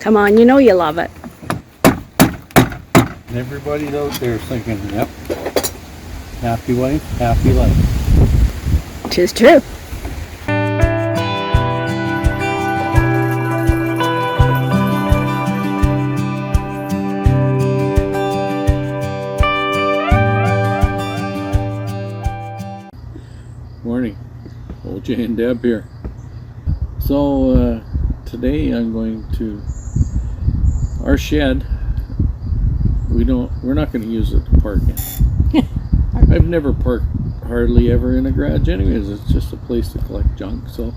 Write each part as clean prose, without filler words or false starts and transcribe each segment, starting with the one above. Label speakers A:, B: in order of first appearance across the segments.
A: Come on, you know you love it.
B: And everybody's out there thinking, yep, happy wife, happy life.
A: 'Tis true.
B: Morning, OJ and Deb here. So today I'm going to our shed. We're not going to use it to park in. I've never parked hardly ever in a garage anyways. It's just a place to collect junk, so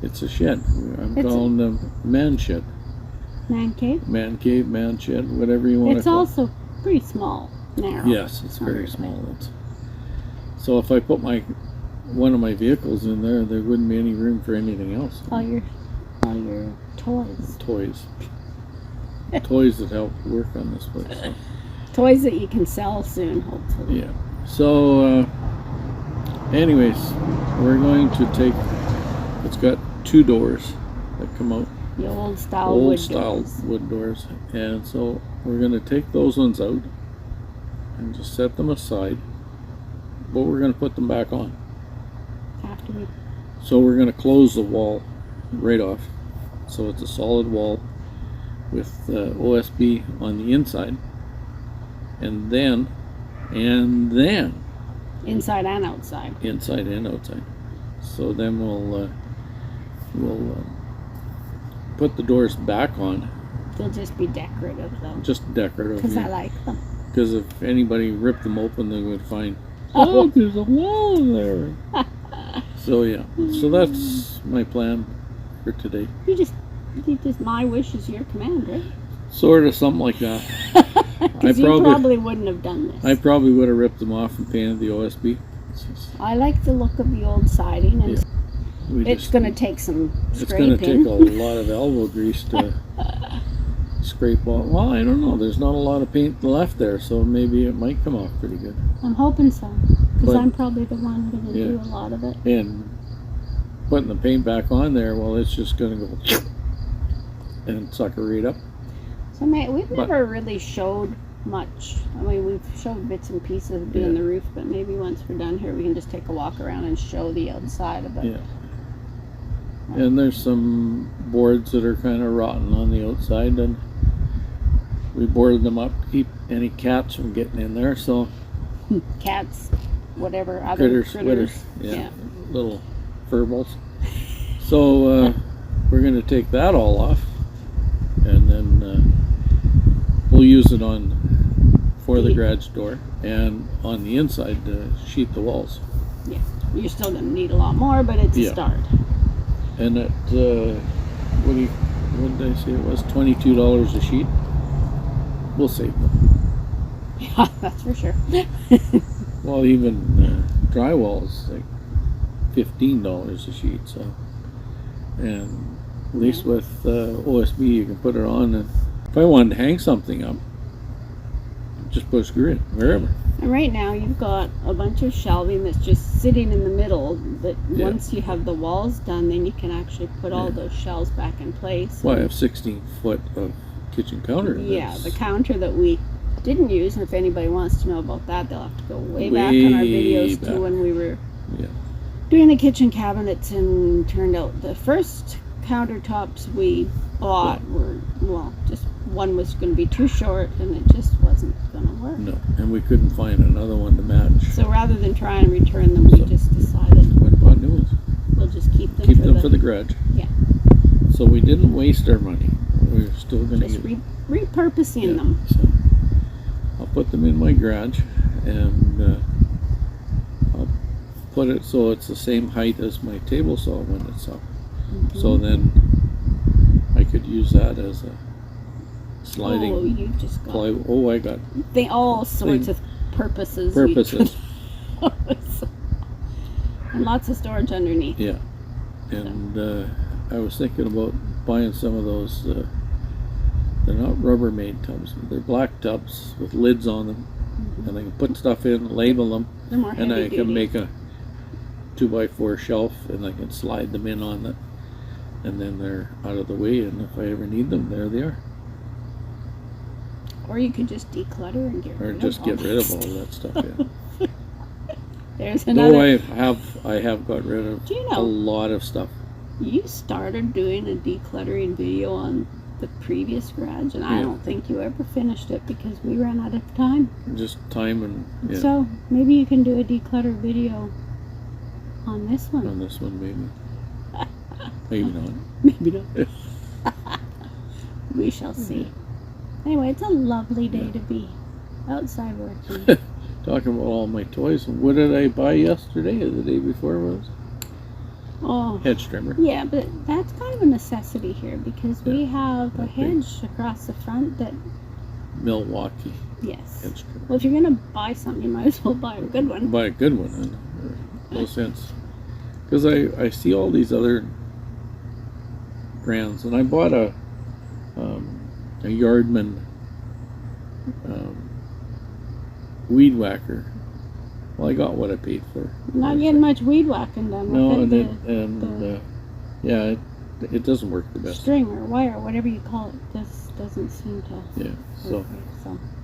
B: it's a shed. I'm calling them man shed.
A: Man cave?
B: Man cave, man shed, whatever you want to call it.
A: It's also pretty small, narrow.
B: Yes, it's very small. So if I put one of my vehicles in there, there wouldn't be any room for anything else.
A: All your toys.
B: Toys that help work on this place. So.
A: Toys that you can sell soon, hopefully.
B: Yeah. So, anyways, we're going to take. It's got two doors that come out.
A: The old style
B: wood doors, and so we're going to take those ones out and just set them aside. But we're going to put them back on.
A: After.
B: So we're going to close the wall right off. So it's a solid wall with OSB on the inside, and then
A: inside and outside.
B: Inside and outside. So then we'll put the doors back on.
A: They'll just be decorative, though.
B: Just decorative.
A: Because I like them.
B: Because if anybody ripped them open, they would find, oh, there's a wall there. So yeah, so that's my plan for today.
A: You just my wish is your command, right?
B: Sort of something like that.
A: Because you probably wouldn't have done this.
B: I probably would have ripped them off and painted the OSB.
A: I like the look of the old siding, and it's going to take some scraping.
B: It's going to take a lot of elbow grease to scrape off. Well, I don't know. There's not a lot of paint left there, so maybe it might come off pretty good.
A: I'm hoping so, because I'm probably the one going to do a lot of it.
B: And putting the paint back on there, well, it's just going to go and sucker right up.
A: So we've never really showed much. I mean, we've showed bits and pieces of doing the roof, but maybe once we're done here, we can just take a walk around and show the outside of it.
B: Yeah. And there's some boards that are kind of rotten on the outside, and we boarded them up to keep any cats from getting in there. So
A: cats, whatever, other critters.
B: Yeah, little furballs. So we're going to take that all off, and then we'll use it for the garage door and on the inside to sheet the walls.
A: Yeah, you're still going to need a lot more, but it's a start.
B: And at what did I say it was? $22 a sheet. We'll save them.
A: Yeah, that's for sure.
B: Well, even drywall is like $15 a sheet. So, and at least with OSB, you can put it on. And if I wanted to hang something up, just put a screw in wherever.
A: And right now, you've got a bunch of shelving that's just sitting in the middle. That once you have the walls done, then you can actually put all those shelves back in place.
B: Well, I have 16 foot of kitchen counter.
A: Yeah, the counter that we didn't use, and if anybody wants to know about that, they'll have to go way back on our videos too, when we were doing the kitchen cabinets, and turned out the first countertops we bought were, well, just one was going to be too short, and it just wasn't going to work.
B: No, and we couldn't find another one to match.
A: So rather than try and return them, we just decided
B: what about new ones?
A: We'll just keep them
B: for the garage.
A: Yeah.
B: So we didn't waste our money. We're still going to
A: just repurposing them.
B: So I'll put them in my garage, and I'll put it so it's the same height as my table saw when it's up. So then I could use that as a sliding.
A: Oh, you just got.
B: I got.
A: All sorts of purposes. And lots of storage underneath.
B: Yeah, and I was thinking about buying some of those. They're not Rubbermaid tubs. They're black tubs with lids on them, and I can put stuff in, label them, and I can make a 2x4 shelf, and I can slide them in on and then they're out of the way, and if I ever need them, there they are.
A: Or you could just declutter and get rid of
B: Or just get rid of all
A: that
B: that stuff, yeah.
A: There's another...
B: Though I have got rid of a lot of stuff.
A: You started doing a decluttering video on the previous garage, and I don't think you ever finished it because we ran out of time.
B: Just time and... Yeah.
A: So, maybe you can do a declutter video on this one.
B: On this one, maybe. Maybe not.
A: Maybe not. We shall see. Anyway, it's a lovely day to be outside working.
B: Talking about all my toys, what did I buy yesterday or the day before was?
A: Oh,
B: hedge trimmer.
A: Yeah, but that's kind of a necessity here because we have a hedge across the front that...
B: Milwaukee.
A: Yes.
B: Hedge trimmer.
A: Well, if you're going to buy something, you might as well buy a good one.
B: Buy a good one, and no sense. Because I see all these other brands, and I bought a Yardman weed whacker. Well, I got what I paid for.
A: Not getting much weed whacking done.
B: No, it doesn't work the best.
A: String or wire, whatever you call it, just doesn't seem to.
B: Yeah. So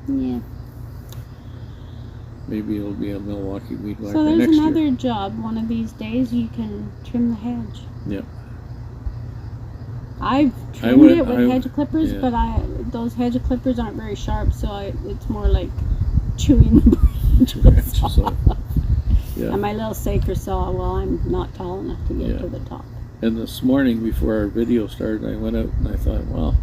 A: yeah.
B: Maybe it'll be a Milwaukee weed whacker
A: so there's
B: next
A: another
B: year.
A: job. One of these days, you can trim the hedge.
B: Yeah.
A: I've trimmed it with hedge clippers, but those hedge clippers aren't very sharp, so it's more like chewing the branches off.
B: Yeah.
A: And my little saker saw, well, I'm not tall enough to get to the top.
B: And this morning, before our video started, I went out and I thought, well,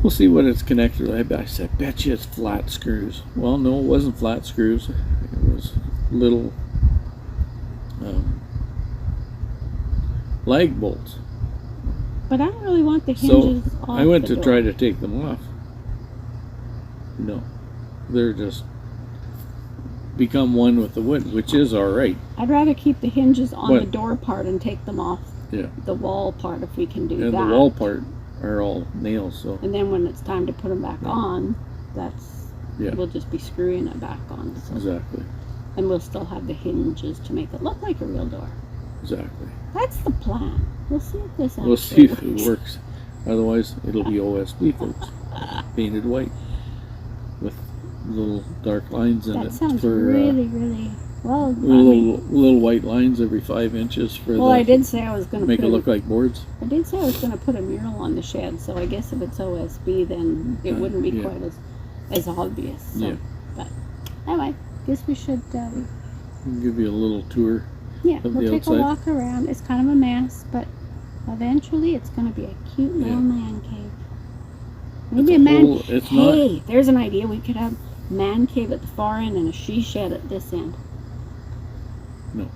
B: we'll see what it's connected with. I said, bet you it's flat screws. Well, no, it wasn't flat screws. It was little lag bolts.
A: But I don't really want the hinges off.
B: I went to try to take them off. No, they're just become one with the wood, which is all right.
A: I'd rather keep the hinges on the door part and take them off the wall part if we can do that.
B: And the wall part are all nails, so.
A: And then when it's time to put them back on, we'll just be screwing it back on. So.
B: Exactly.
A: And we'll still have the hinges to make it look like a real door.
B: Exactly.
A: That's the plan. We'll see if this
B: We'll see if it works. Otherwise, it'll be OSB, folks. Painted white with little dark lines in it.
A: That sounds really, really well.
B: Little white lines every 5 inches for.
A: Well, I did say I was going to
B: make it look like boards.
A: I did say I was going to put a mural on the shed, so I guess if it's OSB, then it wouldn't be quite as obvious. So.
B: Yeah.
A: But anyway, guess we should.
B: Give you a little tour.
A: Yeah, we'll take a walk around. It's kind of a mess, but eventually it's going to be a cute little man cave. Maybe a man. Hey, there's an idea. We could have man cave at the far end and a she shed at this end.
B: No.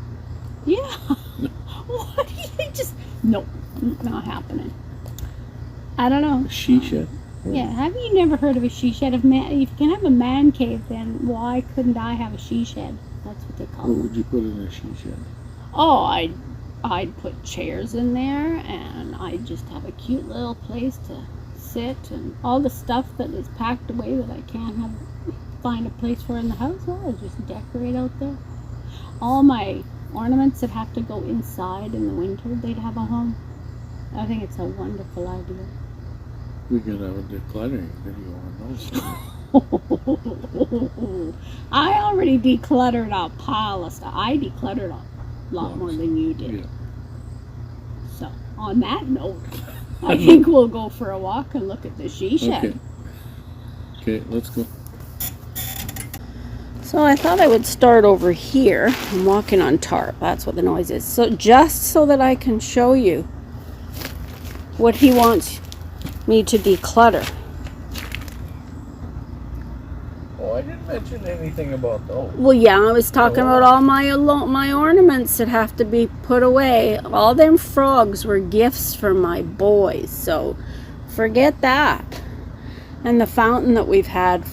A: Yeah. No. What do you just? Nope, not happening. I don't know.
B: A she shed.
A: Yeah. Have you never heard of a she shed? If you can have a man cave, then why couldn't I have a she shed? That's what they call it.
B: What would you put in a she shed?
A: Oh, I'd put chairs in there, and I'd just have a cute little place to sit, and all the stuff that is packed away that I can't find a place for in the house, well, I'll just decorate out there. All my ornaments that have to go inside in the winter, they'd have a home. I think it's a wonderful idea.
B: We could have a decluttering video on those.
A: I already decluttered a pile of stuff. I decluttered a lot more than you did.
B: Yeah.
A: So, on that note, I think we'll go for a walk and look at the she shed.
B: Okay, let's go.
A: So I thought I would start over here. I'm walking on tarp. That's what the noise is. So just so that I can show you what he wants me to declutter.
B: Oh, I didn't mention anything about those.
A: Well, yeah, I was talking about all my ornaments that have to be put away. All them frogs were gifts from my boys, so forget that. And the fountain that we've had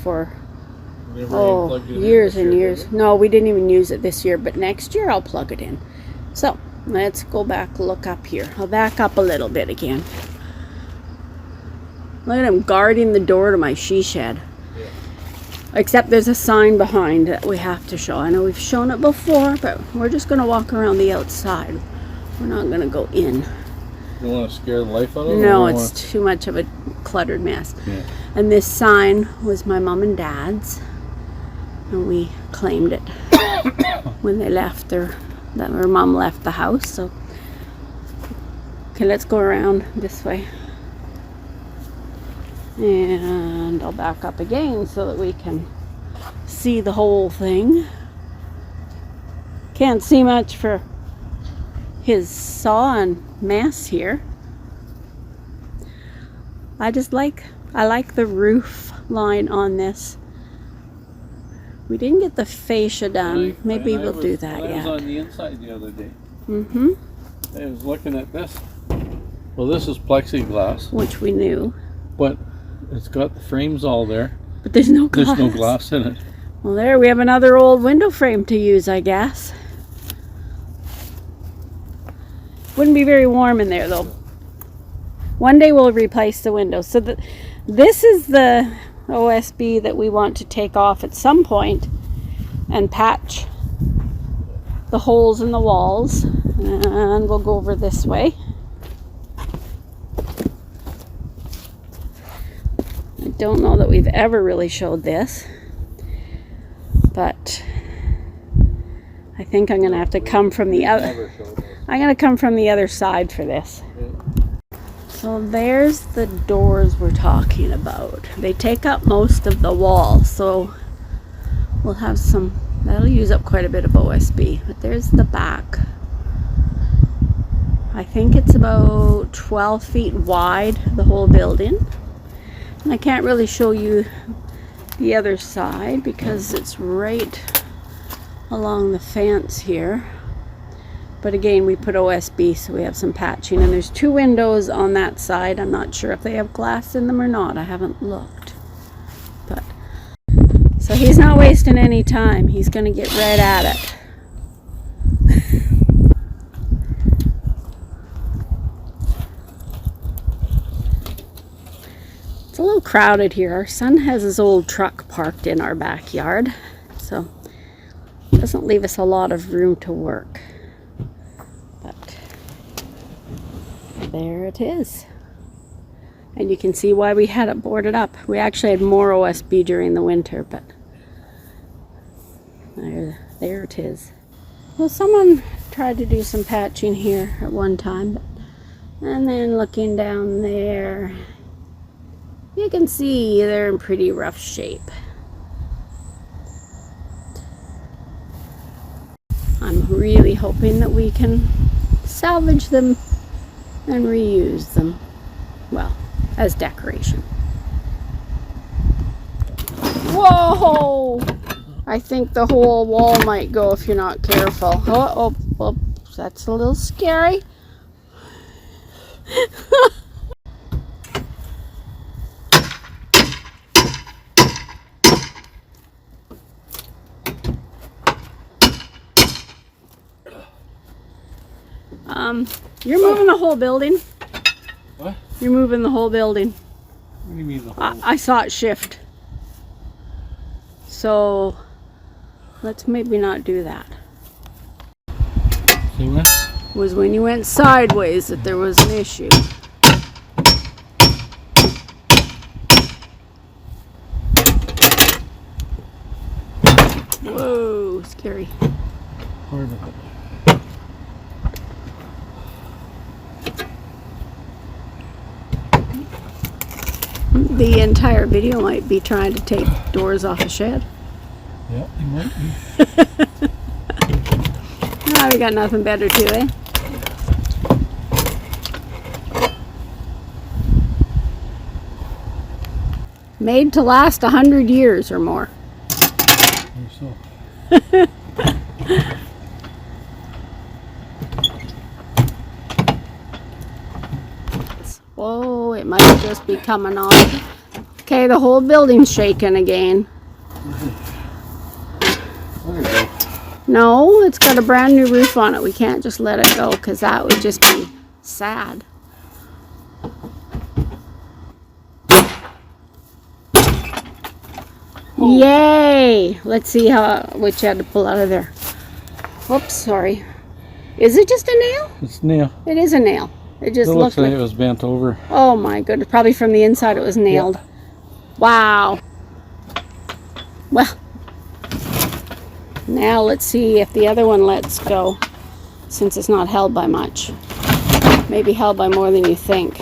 A: for years and years. No, we didn't even use it this year, but next year I'll plug it in. So let's go back, look up here. I'll back up a little bit again. Look at him guarding the door to my she shed. Except there's a sign behind that we have to show. I know we've shown it before, but we're just going to walk around the outside We're not gonna go in.
B: You want to scare the life out of it?
A: No, it's too much of a cluttered mess.
B: Yeah.
A: And this sign was my mom and dad's, and we claimed it when they left her mom left the house. So okay, let's go around this way, and I'll back up again so that we can see the whole thing. Can't see much for his saw and mass here. I like the roof line on this. We didn't get the fascia done. Maybe we'll do that yet.
B: I was on the inside the other day.
A: Mm-hmm.
B: I was looking at this. Well, this is plexiglass,
A: Which we knew.
B: but it's got the frames all there.
A: But there's no glass.
B: There's no glass in it.
A: Well, there we have another old window frame to use, I guess. Wouldn't be very warm in there, though. One day we'll replace the windows. So this is the OSB that we want to take off at some point and patch the holes in the walls. And we'll go over this way. I don't know that we've ever really showed this, but I think I'm going to have to come from the other. I'm going to come from the other side for this. So there's the doors we're talking about. They take up most of the wall, so we'll have some, that'll use up quite a bit of OSB. But there's the back. I think it's about 12 feet wide, the whole building. And I can't really show you the other side because it's right along the fence here. But again, we put OSB, so we have some patching. And there's 2 windows on that side. I'm not sure if they have glass in them or not. I haven't looked. But so he's not wasting any time. He's going to get right at it. It's a little crowded here. Our son has his old truck parked in our backyard, so it doesn't leave us a lot of room to work. But there it is. And you can see why we had it boarded up. We actually had more OSB during the winter, but there it is. Well, someone tried to do some patching here at one time, and then looking down there, you can see they're in pretty rough shape. I'm really hoping that we can salvage them and reuse them, well, as decoration. Whoa! I think the whole wall might go if you're not careful. Oh, that's a little scary. You're moving the whole building.
B: What?
A: You're moving the whole building.
B: What do you mean the whole?
A: I saw it shift. So let's maybe not do that.
B: See what?
A: Was when you went sideways that there was an issue. Whoa, scary.
B: Part of it.
A: The entire video might be trying to take doors off a shed.
B: Yeah, it might be.
A: Ah, we got nothing better to, eh? Made to last 100 years or more.
B: Or so.
A: Whoa, it might just be coming on. Okay, the whole building's shaking again.
B: There you go.
A: No, it's got a brand new roof on it. We can't just let it go because that would just be sad. Yay! Let's see which you had to pull out of there. Whoops, sorry. Is it just a nail?
B: It's a nail.
A: It is a nail. It just
B: looks like
A: like
B: it was bent over.
A: Oh my goodness! Probably from the inside it was nailed. Yeah. Wow. Well, now let's see if the other one lets go, since it's not held by much. Maybe held by more than you think.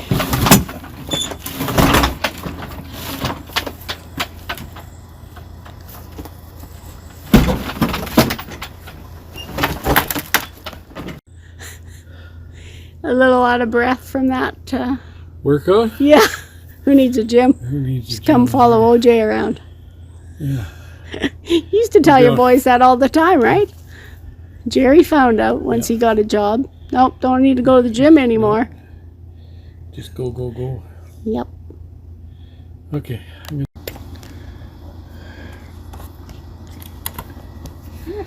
A: A little out of breath from that.
B: Workout?
A: Yeah. Who needs a gym?
B: Who needs
A: Just come follow OJ around.
B: Yeah.
A: You used to tell your boys that all the time, right? Jerry found out once he got a job. Nope, don't need to go to the gym anymore.
B: Just go, go, go.
A: Yep.
B: Okay.
A: I'm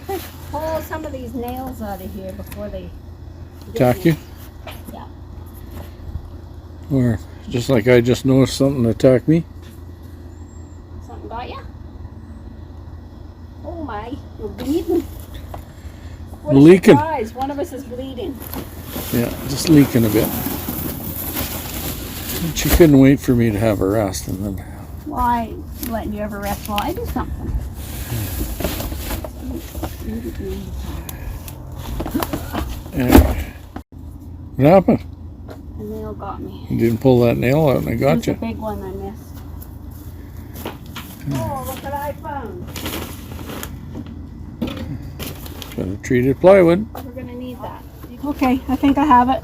A: gonna pull some of these nails out of here before they
B: attack you?
A: Yeah.
B: Or just like I just noticed something attack me?
A: Something got you? Oh my, you're bleeding. What a
B: Leaking.
A: surprise. One of us is bleeding.
B: Yeah, just leaking a bit. And she couldn't wait for me to have a rest, and then.
A: Why letting you have a rest while I do something?
B: What happened?
A: The nail got me.
B: You didn't pull that nail out and I got you.
A: It's a big one I missed. Oh, look what I found.
B: Got a treated plywood.
A: We're going to need that. Okay, I think I have it.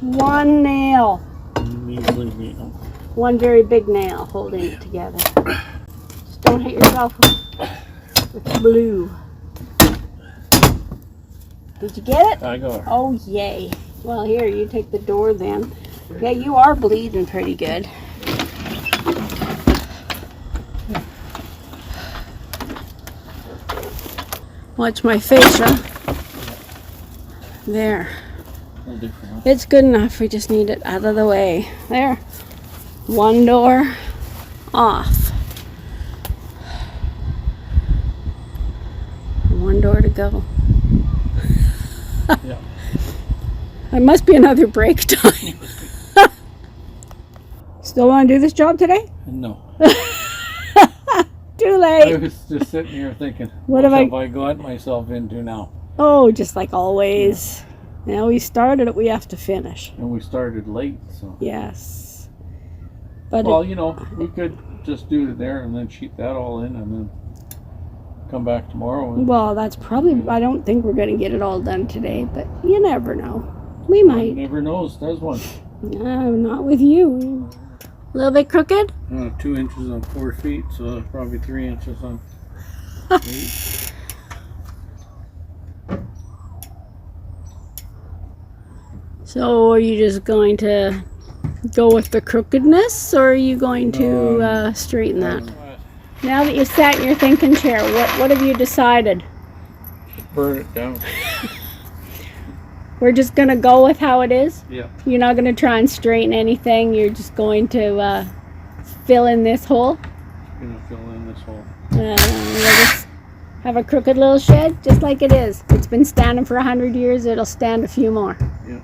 A: One nail. One very big nail holding it together. Just don't hit yourself with the blue. Did you get it?
B: I got it.
A: Oh, yay. Well, here, you take the door then. Yeah, you are bleeding pretty good. Watch my fascia. There. It's good enough. We just need it out of the way. There. One door off. One door to go.
B: Yeah.
A: It must be another break time. Still want to do this job today?
B: No.
A: Too late.
B: I was just sitting here thinking,
A: what
B: have
A: have
B: I got myself into now?
A: Oh, just like always. Yeah. Now we started it, we have to finish.
B: And we started late, so.
A: Yes. But
B: well, you know, we could just do it there and then sheet that all in and then come back tomorrow. And
A: well, that's probably, I don't think we're going to get it all done today, but you never know. We might.
B: Never knows, does one?
A: No, not with you. A little bit crooked?
B: 2 inches on 4 feet, so probably 3 inches on 8.
A: So are you just going to go with the crookedness, or are you going to straighten that? Now that you're sat in your thinking chair, what have you decided?
B: Just burn it down.
A: We're just going to go with how it is?
B: Yeah.
A: You're not going to try and straighten anything? You're just going to fill in this hole?
B: Going to fill in this hole.
A: We'll just have a crooked little shed, just like it is. It's been standing for 100 years. It'll stand a few more.
B: Yeah.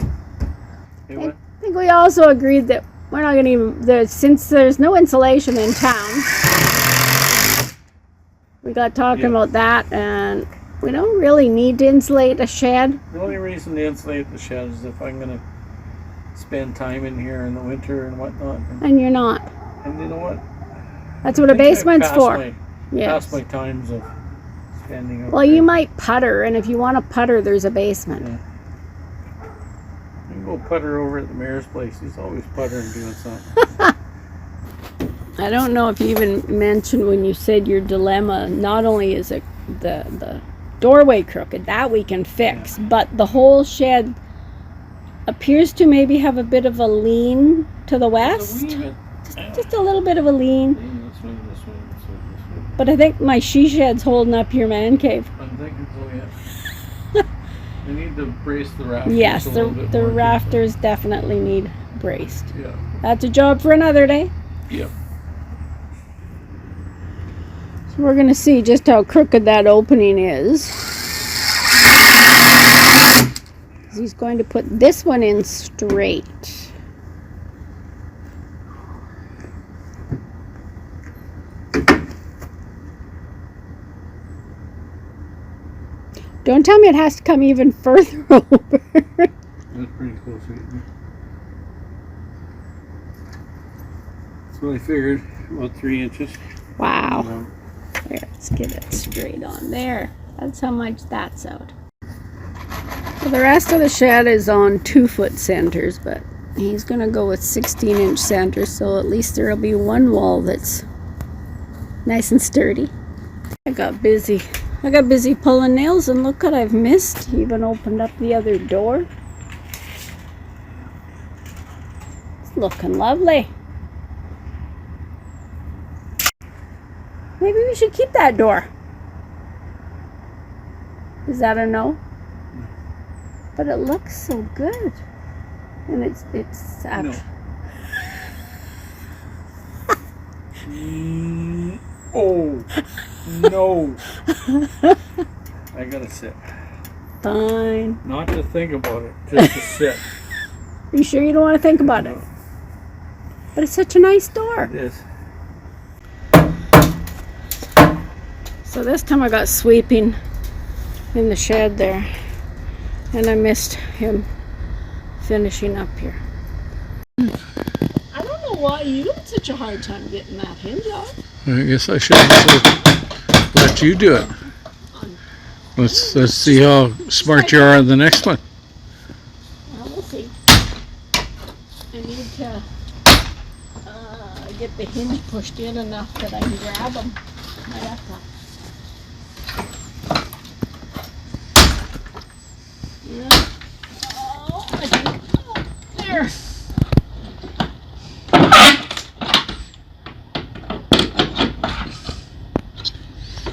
B: Hey,
A: I think we also agreed that we're not going to even, since there's no insulation in town, we got talking about that, and we don't really need to insulate a shed.
B: The only reason to insulate the shed is if I'm going to spend time in here in the winter and whatnot.
A: And you're not.
B: And you know what?
A: That's what a basement's for.
B: Past my times of spending up
A: well,
B: there.
A: you might putter, and if you want to putter, there's a basement.
B: Yeah. You can go putter over at the mayor's place. He's always puttering doing something.
A: I don't know if you even mentioned when you said your dilemma, not only is it the doorway crooked, that we can fix, but the whole shed appears to maybe have a bit of a lean to the west. Just a little bit of a lean.
B: This way.
A: But I think my she shed's holding up your man cave.
B: I'm thinking so, yeah. They need to brace the rafters.
A: Yes,
B: a little bit
A: the
B: more,
A: rafters definitely need braced.
B: Yeah.
A: That's a job for another day.
B: Yep.
A: So we're going to see just how crooked that opening is. He's going to put this one in straight. Don't tell me it has to come even further over.
B: That's pretty close, right? That's what I figured. About 3 inches.
A: Wow. There, let's get it straight on there. That's how much that's out. So the rest of the shed is on 2-foot centers, but he's going to go with 16-inch centers, so at least there will be one wall that's nice and sturdy. I got busy pulling nails, and look what I've missed. Even opened up the other door. It's looking lovely. Maybe we should keep that door. Is that a no? But it looks so good. And it's
B: No. Oh no. I gotta sit.
A: Fine.
B: Not to think about it, just to sit.
A: Are you sure you don't want to think about it? But it's such a nice door.
B: It is.
A: So this time I got sweeping in the shed there, and I missed him finishing up here. I don't know why you had such a hard time getting that hinge off.
B: I guess I should let you do it. Let's see how smart you are on the next one.
A: Well, we'll see. I need to get the hinge pushed in enough that I can grab them. Might have to. Yeah. Oh, I think. Oh, there.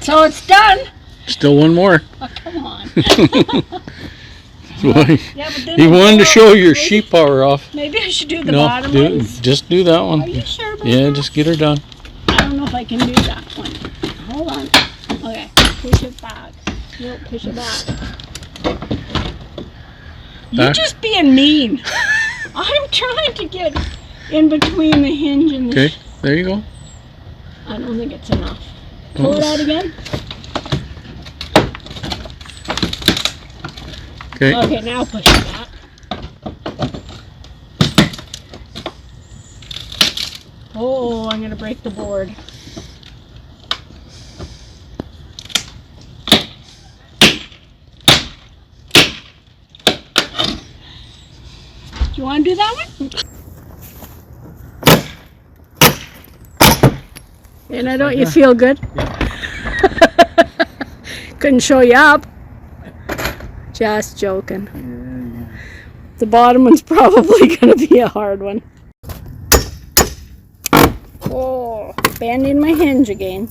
A: So it's done.
B: Still one more.
A: Oh, come on. Yeah, but then
B: He wanted to show your sheep power off.
A: Maybe I should do the bottom ones.
B: Just do that one.
A: Are you sure about
B: Yeah,
A: that?
B: just get her done.
A: I don't know if I can do that one. Hold on. Okay, push it back. No, push it back. You're just being mean. I'm trying to get in between the hinge and the...
B: Okay, there you go.
A: I don't think it's enough. Pull it out again.
B: Okay.
A: Okay, now push it back. Oh, I'm gonna break the board. Do you want to do that one? And I don't you feel good? Yeah. Couldn't show you up. Just joking.
B: Yeah.
A: The bottom one's probably going to be a hard one. Oh, bending my hinge again.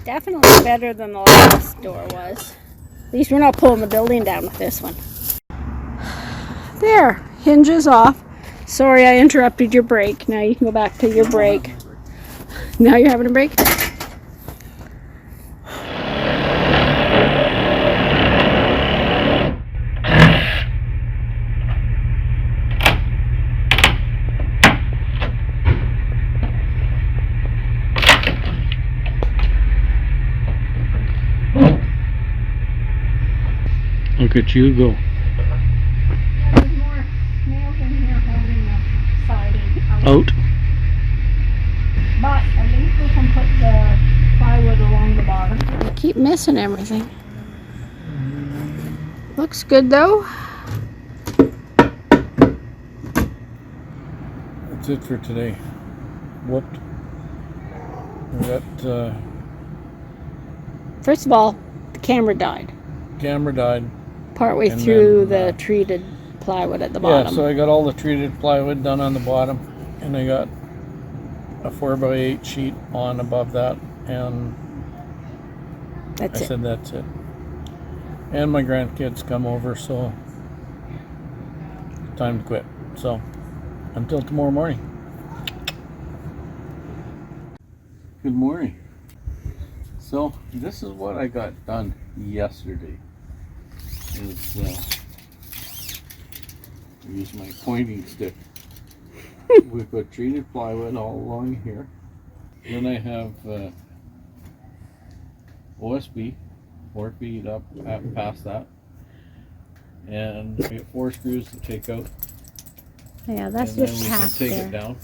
A: Definitely better than the last door was. At least we're not pulling the building down with this one. There, hinge is off. Sorry I interrupted your break. Now you can go back to your break. Now you're having a break?
B: Look at you go.
A: There's more nails in here holding the siding
B: Out.
A: But I think we can put the plywood along the bottom. I keep missing everything. Looks good though.
B: That's it for today. Whooped. We got
A: First of all, the camera died.
B: camera died.
A: Partway
B: And
A: through
B: then,
A: the treated plywood at the
B: Yeah,
A: bottom.
B: so I got all the treated plywood done on the bottom, and I got a 4x8 sheet on above that,
C: and
A: That's
C: I
A: it.
C: said that's it. And my grandkids come over, so time to quit. So until tomorrow morning. Good morning. So this is what I got done yesterday. Is use my pointing stick. We put treated plywood all along here. Then I have OSB 4 feet up past that, and I got 4 screws to take out.
A: Yeah, that's
C: and
A: just
C: then we can
A: tacked
C: take
A: there.
C: it down.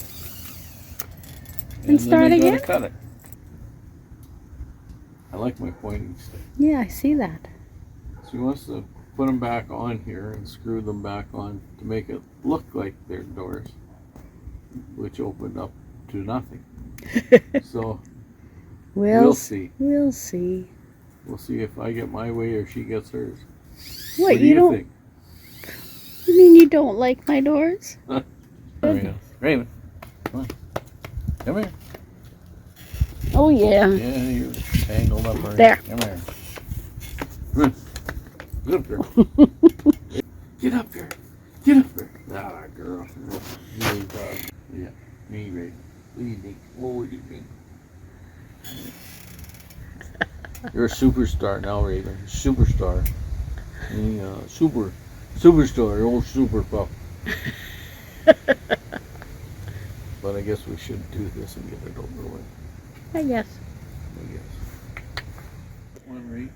A: And start
C: then I
A: again?
C: gotta cut it. I like my pointing stick.
A: Yeah, I see that.
C: So he wants to put them back on here and screw them back on to make it look like they're doors, which opened up to nothing. So we'll see.
A: We'll see.
C: We'll see if I get my way or she gets hers.
A: What
C: do you
A: don't
C: think?
A: You mean you don't like my doors?
C: Raven, come on. Come here.
A: Oh yeah.
C: Yeah, you're tangled up already.
A: There.
C: Come here. Come on. Get up here. Get up here. Get up here. Ah, girl. Yeah, me, Raven. What do you think? What do you think? You're a superstar now, Raven. Superstar. Yeah, superstar. Old super pup. But I guess we should do this and get it over with.
A: I guess.
C: One right.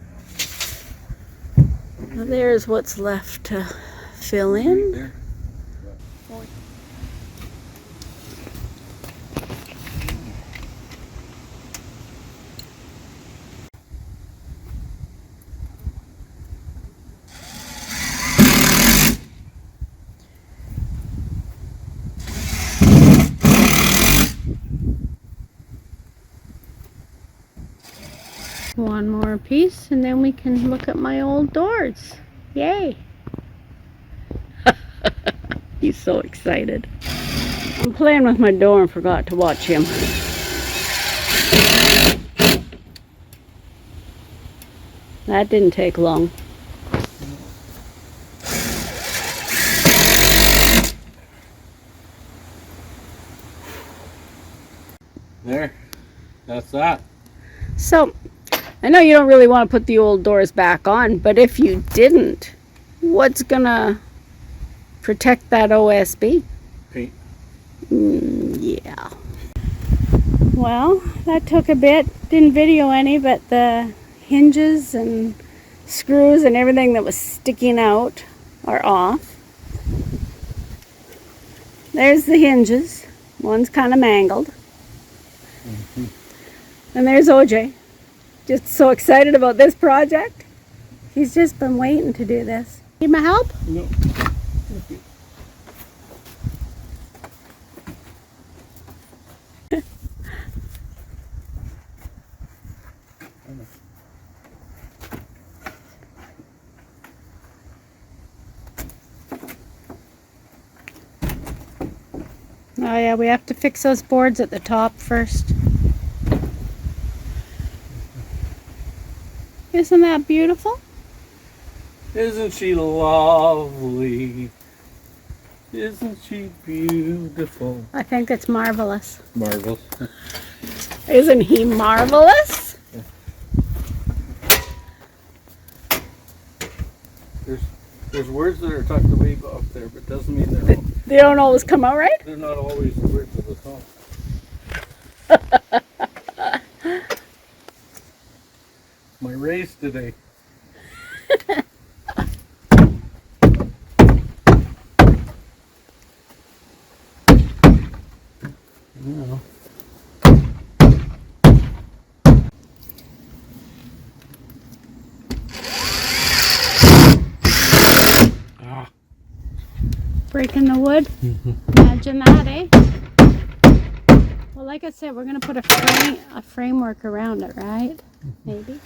A: Well, there's what's left to fill in.
C: There.
A: One more piece and then we can look at my old doors. Yay! He's so excited. I'm playing with my door and forgot to watch him. That didn't take long.
C: There. That's that.
A: So, I know you don't really want to put the old doors back on, but if you didn't, what's gonna protect that OSB?
C: Paint.
A: Yeah. Well, that took a bit. Didn't video any, but the hinges and screws and everything that was sticking out are off. There's the hinges. One's kind of mangled. And there's OJ. Just so excited about this project. He's just been waiting to do this. Need my help?
C: No.
A: Oh yeah, we have to fix those boards at the top first. Isn't that beautiful?
C: Isn't she lovely? Isn't she beautiful?
A: I think it's marvelous.
C: Marvelous.
A: Isn't he marvelous?
C: There's words that are tucked away up there, but doesn't mean they're all,
A: They don't always come out right?
C: they're not always the words of the song. My race today. Yeah.
A: Breaking the wood. Imagine that, eh? Well, like I said, we're gonna put a framework around it, right? Maybe.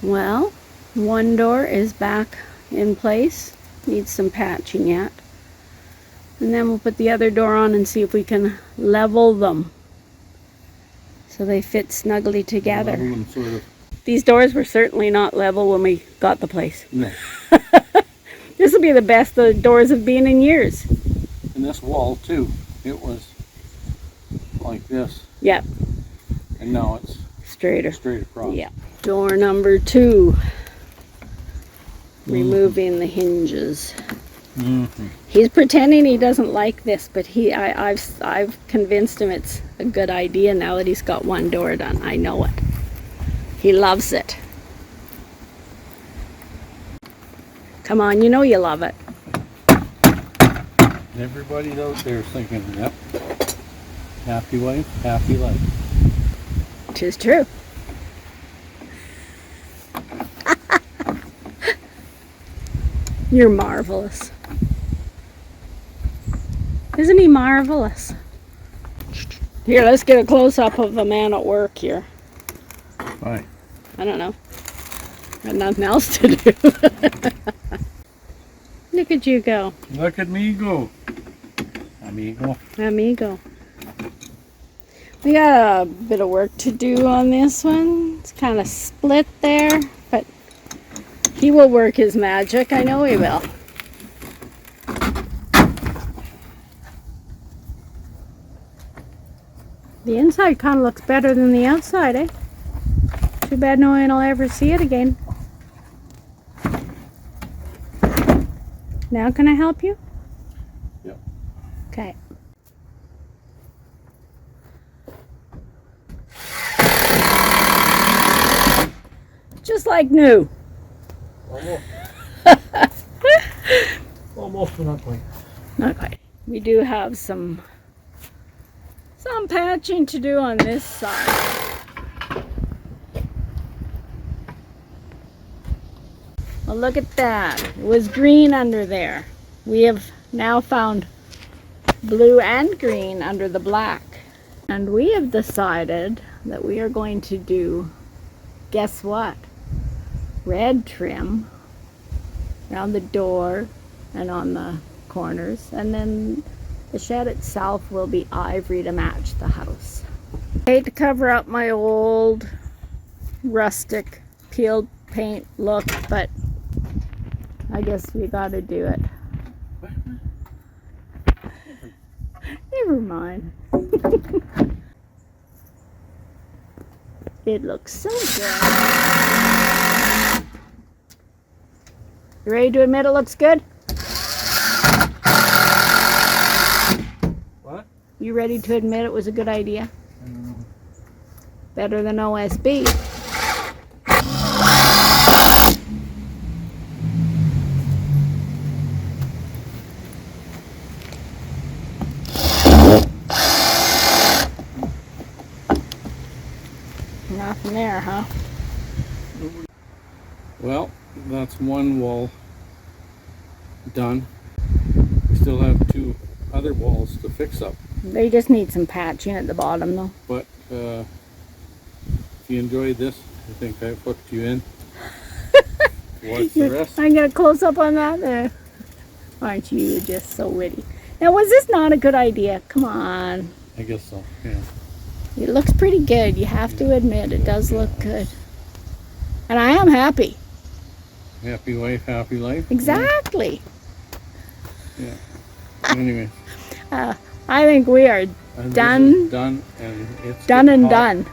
A: Well, one door is back in place. Needs some patching yet. And then we'll put the other door on and see if we can level them. so they fit snugly together.
C: Level them sort of.
A: These doors were certainly not level when we got the place.
C: No.
A: This will be the best the doors have been in years.
C: And this wall too, it was like this.
A: Yep.
C: And now it's
A: Straight
C: across.
A: Yeah. Door number 2. Removing the hinges.
C: Mm-hmm.
A: He's pretending he doesn't like this, but I've convinced him it's a good idea now that he's got one door done. I know it. He loves it. Come on, you know you love it.
C: Everybody out there thinking, yep, happy wife, happy life.
A: 'Tis true. You're marvelous. Isn't he marvelous? Here, let's get a close-up of the man at work here.
C: Why?
A: I don't know. Got nothing else to do. Look at you go.
C: Look at me go. Amigo.
A: Amigo. We got a bit of work to do on this one. It's kind of split there, but he will work his magic. I know he will. The inside kind of looks better than the outside, eh? Too bad no one will ever see it again. Now can I help you?
C: Yep.
A: Okay. Just like new.
C: Almost. Almost, but not quite.
A: Not quite. We do have some patching to do on this side. Well, look at that. It was green under there. We have now found blue and green under the black. And we have decided that we are going to do, guess what? Red trim around the door and on the corners, and then the shed itself will be ivory to match the house. I hate to cover up my old rustic peeled paint look, but I guess we gotta do it. Never mind. It looks so good. You ready to admit it looks good?
C: What?
A: You ready to admit it was a good idea? Better than OSB. Nothing there, huh?
C: Well, that's one wall done. We still have 2 other walls to fix up.
A: They just need some patching at the bottom, though.
C: But if you enjoyed this, I think I've hooked you in. What's the rest?
A: I get a close up on that there. Aren't you just so witty? Now, was this not a good idea? Come on.
C: I guess so, yeah.
A: It looks pretty good. You have to admit, it does look good. And I am happy.
C: Happy wife, happy life.
A: Exactly.
C: Yeah. Anyway.
A: I think we are
C: And
A: done.
C: this is done, and it's
A: Done and
C: hot.
A: done.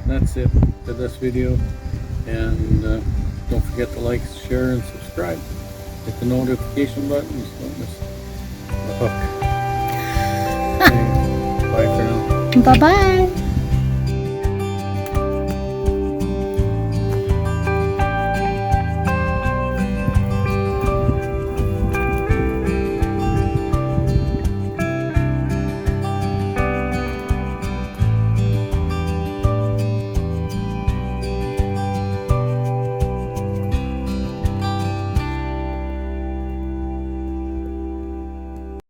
C: That's it for this video. And don't forget to like, share, and subscribe. Hit the notification button so don't miss the hook. Okay, bye for now.
A: Bye-bye.